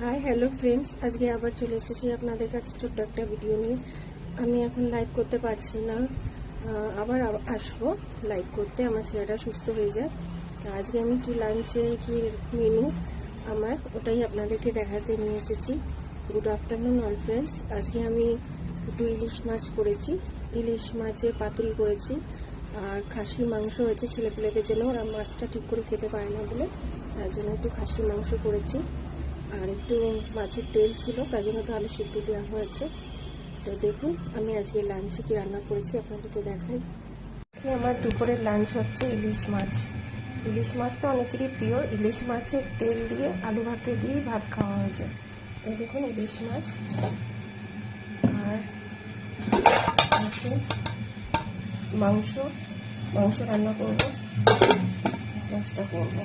Hi hello friends, আজকে আবার চলে এসেছি আপনাদের কাছে ছোট্ট একটা ভিডিও নিয়ে। আমি এখন লাইভ করতে পারছি না, আবার আসবো লাইভ করতে। আমার ছেলেটা সুস্থ হয়ে যায়। আজকে আমি কি লাঞ্চে কি মেনু আমার, ওটাই আপনাদেরকে দেখাতে নিয়ে এসেছি। Good afternoon all friends. আজকে আমি একটু ইলিশ মাছ করেছি, ইলিশ মাছের পাতুরি করেছি, আর খাসি মাংস হয়েছে ছেলেপেলেদের জন্য। ওরা মাছটা ঠিক করে খেতে পারে না বলে তার জন্য একটু খাসি মাংস করেছি, আর একটু মাছের তেল ছিল, তার জন্য তো আলু সিদ্ধ দেওয়া হয়েছে। তো দেখুন আমি আজকে লাঞ্চে কি রান্না করেছি আপনাদেরকে দেখাই। আজকে আমার দুপুরের লাঞ্চ হচ্ছে ইলিশ মাছ। ইলিশ মাছ তো অনেকেরই প্রিয়। ইলিশ মাছের তেল দিয়ে আলু ভাতে দিয়ে ভাত খাওয়া হয়েছে। এই দেখুন ইলিশ মাছ, আর আছে মাংস রান্না করবো, মাছটা করবো।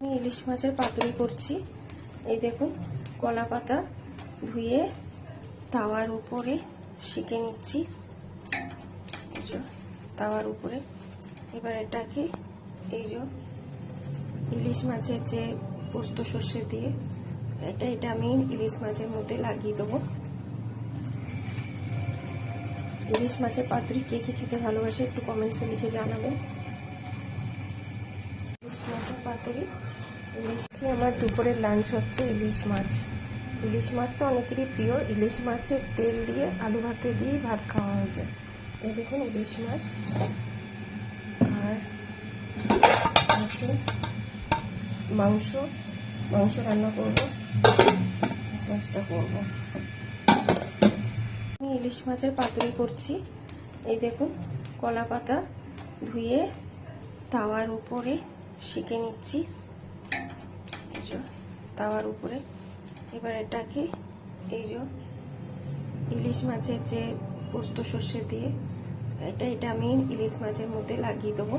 আমি ইলিশ মাছের পাতুরি করছি। এই দেখুন কলা পাতা ধুয়ে তাওয়ার উপরে সেঁকে নিচ্ছি, তাওয়ার উপরে। এবার এটাকে এই যে ইলিশ মাছের যে পোস্ত সর্ষে দিয়ে এটা আমি ইলিশ মাছের মধ্যে লাগিয়ে দেবো। ইলিশ মাছের পাতুরি কে কে খেতে ভালোবাসে একটু কমেন্টসে লিখে জানাবেন। ইলিশ মাছের পাতুরি। ইলিশকে আমার দুপুরের লাঞ্চ হচ্ছে ইলিশ মাছ। ইলিশ মাছ তো অনেকেরই প্রিয়। ইলিশ মাছের তেল দিয়ে আলু ভাতে দিয়ে ভাত খাওয়া হয়েছে। এই দেখুন ইলিশ মাছ, আর আছে মাংস রান্না করবো, মাছটা করবো। আমি ইলিশ মাছের পাতুরি করছি। এই দেখুন কলা পাতা ধুয়ে তাওয়ার উপরে সেঁকে নিচ্ছি, তাওয়ার উপরে। এবার এটাকে এই যে ইলিশ মাছের যে পোস্ত সর্ষে দিয়ে এটা আমি ইলিশ মাছের মধ্যে লাগিয়ে দেবো।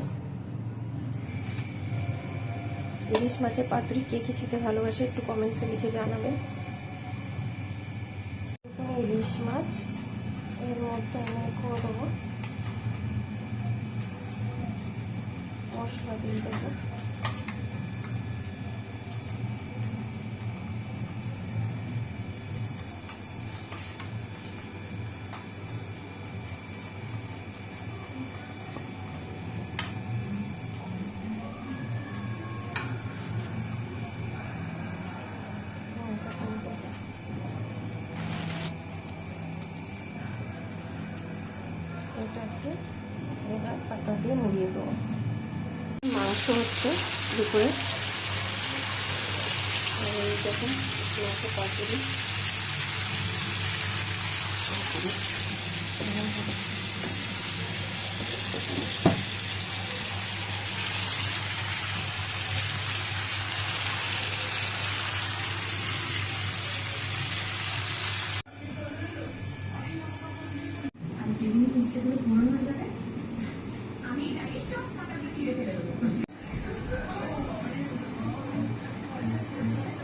ইলিশ মাছের পাতুরি কে কে খেতে ভালোবাসে একটু কমেন্টসে লিখে জানাবেন। ইলিশ মাছ এর মধ্যে আমি করে দেবো মশলা দিয়ে দেবো। এটাকে এবার পাতা দিয়ে মুড়িয়ে দেবো। মাংস হচ্ছে দুপুরে, এই দেখুন মাংস পাতুরি। যেগুলো ইচ্ছে করে পুরনো হয়ে যাবে, আমি এটা সব টাকা চিড়ে ফেলে দেবো।